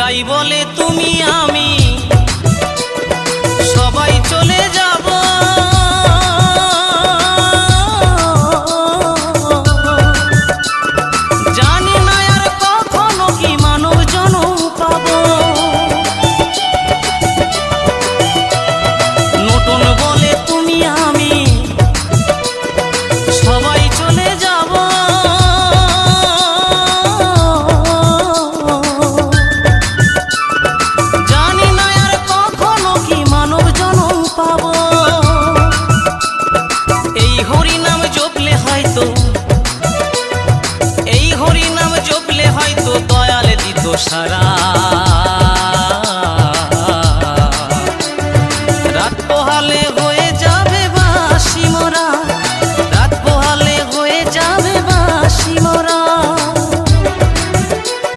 তাই বলে তুমি আমি সবাই চলে যাব। জানি না আর কখনো কি মানব জনম পাবো। নতুন বলে তুমি আমি সবাই চলে যাব। জানি না আর কখনো কি মানব জনম পাবো। এই হরি নাম জপলে হয়তো, এই হরি নাম জপলে হয়তো দয়াল দিত সারা।